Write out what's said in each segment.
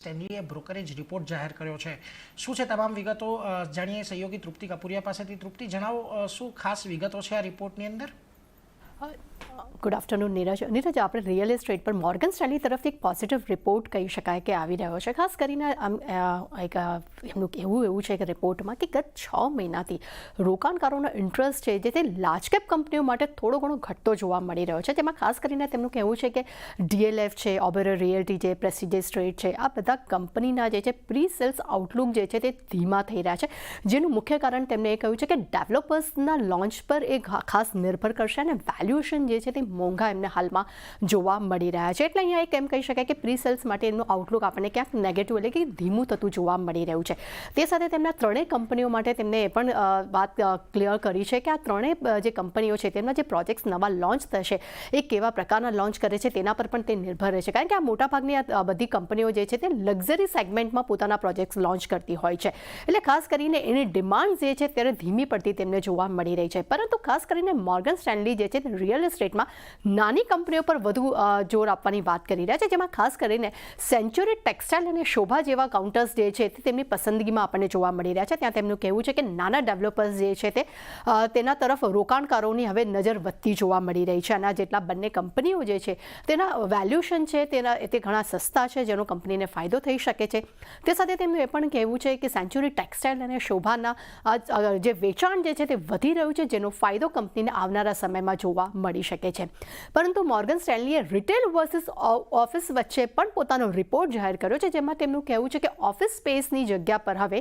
સ્ટેનલીએ brokerage report જાહેર કર્યો છે. શું છે તમામ વિગતો જાણીએ સહયોગી તૃપ્તિ કપૂરિયા પાસેથી. તૃપ્તિ, જણાવો શું ખાસ વિગતો છે આ રિપોર્ટની અંદર? Good afternoon Neeraj. આપણે રિયલ એસ્ટેટ પર મોર્ગન સ્ટેનલી તરફથી એક પોઝિટિવ રિપોર્ટ કહી શકાય કે આવી રહ્યો છે. ખાસ કરીને એમનું કહેવું એવું છે કે રિપોર્ટમાં કે ગત 6 મહિનાથી રોકાણકારોનો ઇન્ટરેસ્ટ છે જે તે લાર્જ કેપ કંપનીઓ માટે થોડો ઘણો ઘટતો જોવા મળી રહ્યો છે. જેમાં ખાસ કરીને તેમનું કહેવું છે કે DLF છે, ઓબેરોય રિયલ્ટી છે, પ્રેસિડેન્સ ટ્રેડ છે, આ બધા કંપનીના જે છે પ્રી સેલ્સ આઉટલુક જે છે તે ધીમા થઈ રહ્યા છે. જેનું મુખ્ય કારણ તેમણે એ કહ્યું છે કે ડેવલપર્સના લોન્ચ પર એ ખાસ નિર્ભર કરશે અને વેલ્યુએશન જે છે તે મોંઘા એમને હાલમાં જોવા મળી રહ્યા છે. એટલે અહીંયા એક એમ કહી શકાય કે પ્રી સેલ્સ માટે એમનું આઉટલુક આપણને ક્યાંક નેગેટિવ એટલે કે ધીમું થતું જોવા મળી રહ્યું છે. તે સાથે તેમના ત્રણેય કંપનીઓ માટે તેમને એ પણ વાત ક્લિયર કરી છે કે આ ત્રણેય જે કંપનીઓ છે તેમના જે પ્રોજેક્ટ્સ નવા લોન્ચ થશે એ કેવા પ્રકારના લોન્ચ કરે છે તેના પર પણ તે નિર્ભર રહેશે. કારણ કે આ મોટાભાગની આ બધી કંપનીઓ જે છે તે લક્ઝરી સેગમેન્ટમાં પોતાના પ્રોજેક્ટ્સ લોન્ચ કરતી હોય છે. એટલે ખાસ કરીને એની ડિમાન્ડ જે છે ત્યારે ધીમી પડતી તેમને જોવા મળી રહી છે. પરંતુ ખાસ કરીને મોર્ગન સ્ટેનલી જે છે રિયલ એસ્ટેટમાં નાની કંપનીઓ પર વધુ જોર આપવાની વાત કરી રહ્યા છે. જેમાં ખાસ કરીને સેન્ચુરી ટેક્સટાઇલ અને શોભા જેવા કાઉન્ટર્સ જે છે તે તેમની પસંદગીમાં આપણને જોવા મળી રહ્યા છે. ત્યાં તેમનું કહેવું છે કે નાના ડેવલપર્સ જે છે તે તેના તરફ રોકાણકારોની હવે નજર વધતી જોવા મળી રહી છે. અને આ જેટલા બંને કંપનીઓ જે છે તેના વેલ્યુએશન છે તે ઘણા સસ્તા છે જેનો કંપનીને ફાયદો થઈ શકે છે. તે સાથે તેમનું એ પણ કહેવું છે કે સેન્ચુરી ટેક્સટાઇલ અને શોભાના જે વેચાણ જે છે તે વધી રહ્યું છે જેનો ફાયદો કંપનીને આવનારા સમયમાં જોવા મળી શકે છે. પરંતુ મોર્ગન સ્ટેનલીએ રિટેલ વર્સિસ ઓફિસ વચ્ચે પણ પોતાનો રિપોર્ટ જાહેર કર્યો છે. જેમાં તેમનું કહેવું છે કે ઓફિસ સ્પેસની જગ્યા પર હવે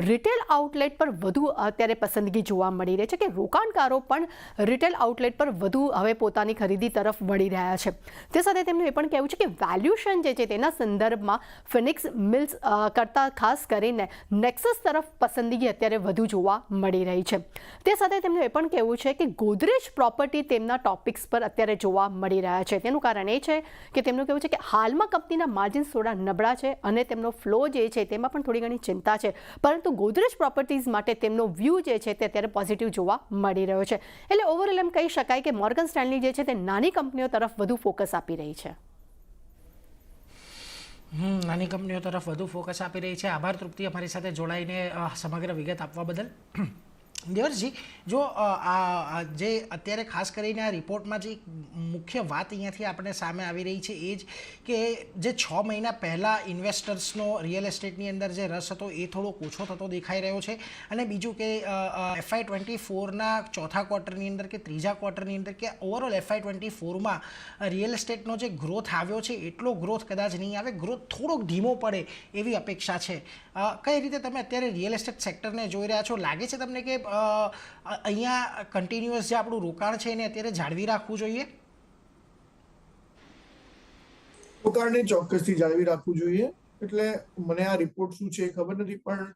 રિટેલ આઉટલેટ પર વધુ અત્યારે પસંદગી જોવા મળી રહી છે કે રોકાણકારો પણ રિટેલ આઉટલેટ પર વધુ હવે પોતાની ખરીદી તરફ વળી રહ્યા છે. તે સાથે તેમનું એ પણ કહેવું છે કે વેલ્યુએશન જે છે તેના સંદર્ભમાં ફિનિક્સ મિલ્સ કરતાં ખાસ કરીને નેક્સસ તરફ પસંદગી અત્યારે વધુ જોવા મળી રહી છે. તે સાથે તેમનું એ પણ કહેવું છે કે ગોદરેજ પ્રોપર્ટી તેમના ટોપિક્સ પર અત્યારે જોવા મળી રહ્યા છે. તેનું કારણ એ છે કે તેમનું કહેવું છે કે હાલમાં કંપનીના માર્જિન્સ થોડા નબળા છે અને તેમનો ફ્લો જે છે તેમાં પણ થોડી ઘણી ચિંતા છે. પરંતુ ગોદરેજ પ્રોપર્ટીઝ માટે તેમનો વ્યૂ જે છે તે અત્યારે પોઝિટિવ જોવા મળી રહ્યો છે. એટલે ઓવરઓલ એમ કહી શકાય કે મોર્ગન સ્ટેનલી જે છે તે નાની કંપનીઓ તરફ વધુ ફોકસ આપી રહી છે. નાની કંપનીઓ તરફ વધુ ફોકસ આપી રહી છે. આભાર તૃપ્તિ, અમારી સાથે જોડાઈને સમગ્ર વિગત આપવા બદલ. દેવરજી, જો આ જે અત્યારે ખાસ કરીને આ રિપોર્ટમાં જે મુખ્ય વાત અહીંયાથી આપણે સામે આવી રહી છે એ જ કે જે 6 મહિના પહેલાં ઇન્વેસ્ટર્સનો રિયલ એસ્ટેટની અંદર જે રસ હતો એ થોડોક ઓછો થતો દેખાઈ રહ્યો છે. અને બીજું કે FY24ના ચોથા ક્વાર્ટરની અંદર કે ત્રીજા ક્વાર્ટરની અંદર કે ઓવરઓલ FY24માં રિયલ એસ્ટેટનો જે ગ્રોથ આવ્યો છે એટલો ગ્રોથ કદાચ નહીં આવે, ગ્રોથ થોડોક ધીમો પડે એવી અપેક્ષા છે. કઈ રીતે તમે અત્યારે રિયલ એસ્ટેટ સેક્ટરને જોઈ રહ્યા છો? લાગે છે તમને કે અહીંયા કન્ટિન્યુઅસ જે આપણું રોકાણ છે એને અત્યારે જાળવી રાખવું જોઈએ? રોકાણને ચોક્કસથી જાળવી રાખવું જોઈએ. એટલે મને આ રિપોર્ટ શું છે ખબર નથી, પણ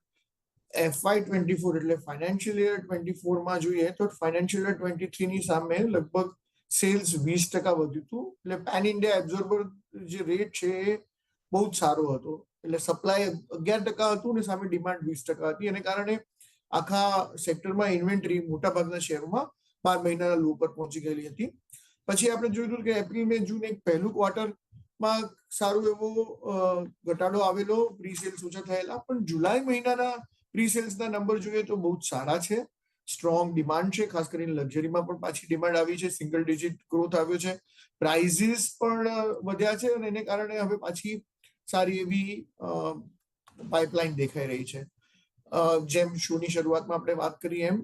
FY24 એટલે ફાઇનાન્શિયલ યર 24માં જોઈએ તો ફાઇનાન્શિયલ યર 23 ની સામે લગભગ સેલ્સ 20% વધ્યું હતું. એટલે પેન ઇન્ડિયા એબ્ઝોર્બર જે રેટ છે એ બહુ જ સારો હતો. એટલે સપ્લાય 11% હતું ને સામે ડિમાન્ડ 20% હતી. એને કારણે આખા સેક્ટરમાં ઇન્વેન્ટરી મોટાભાગના શેરોમાં 12 મહિનાના લો પર પહોંચી ગયેલી હતી. પછી આપણે જોયું કે એપ્રિલ, મે, જૂન એક પહેલું ક્વાર્ટરમાં સારો એવો ઘટાડો આવેલો, પ્રી સેલ્સ ઓછા થયેલા. પણ જુલાઈ મહિનાના પ્રી સેલ્સના નંબર જોઈએ તો બહુ જ સારા છે. સ્ટ્રોંગ ડિમાન્ડ છે. ખાસ કરીને લક્ઝરીમાં પણ પાછી ડિમાન્ડ આવી છે. સિંગલ ડિજિટ ગ્રોથ આવ્યો છે. પ્રાઇઝીસ પણ વધ્યા છે અને એને કારણે હવે પાછી સારી એવી પાઇપલાઇન દેખાઈ રહી છે. જેમ શોની શરૂઆતમાં આપણે વાત કરી એમ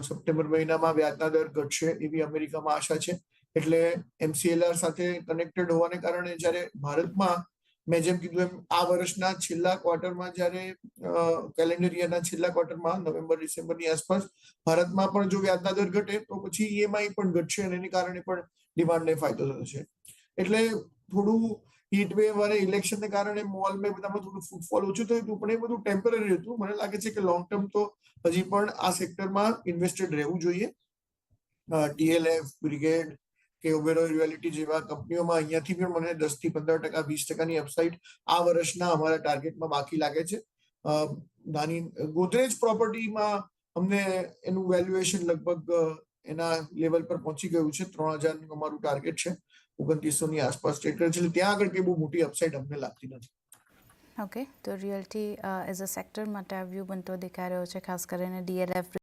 સપ્ટેમ્બર મહિનામાં વ્યાજના દર ઘટશે એવી અમેરિકામાં આશા છે. એટલે MCLR સાથે કનેક્ટેડ હોવાને કારણે જ્યારે ભારતમાં મેં જેમ કીધું એમ આ વર્ષના છેલ્લા ક્વાર્ટરમાં જ્યારે કેલેન્ડર યરના છેલ્લા ક્વાર્ટરમાં નવેમ્બર ડિસેમ્બરની આસપાસ ભારતમાં પણ જો વ્યાજના દર ઘટે તો પછી EMI પણ ઘટશે અને એને કારણે પણ ડિમાન્ડને ફાયદો થશે. એટલે થોડું હીટ વેવ અને ઇલેક્શનને કારણે મોલમાં બધામાં થોડું ફૂટફોલ ઓછું થયું હતું, પણ એ બધું ટેમ્પરરી હતું. મને લાગે છે કે લોંગ ટર્મ તો હજી પણ આ સેક્ટરમાં ઇન્વેસ્ટેડ રહેવું જોઈએ. DLF, બ્રિગેડ કે ઓબેરોય રિયલ્ટી જેવા કંપનીઓમાં અહીંયાથી પણ મને 10% 15%, 20%ની અપસાઇડ આ વર્ષના અમારા ટાર્ગેટમાં બાકી લાગે છે. નાની ગોદરેજ પ્રોપર્ટીમાં અમને એનું વેલ્યુએશન લગભગ એના લેવલ પર પહોંચી ગયું છે. 3000 અમારું ટાર્ગેટ છે. 2900ની આસપાસ ટ્રેડ કરે છે. ત્યાં આગળ કઈ બહુ મોટી અપસાઇડ અમને લાગતી નથી. ઓકે, તો રિયલ્ટી એઝ અ સેક્ટર માટે આ વ્યૂ બનતો દેખાઈ રહ્યો છે, ખાસ કરીને DLF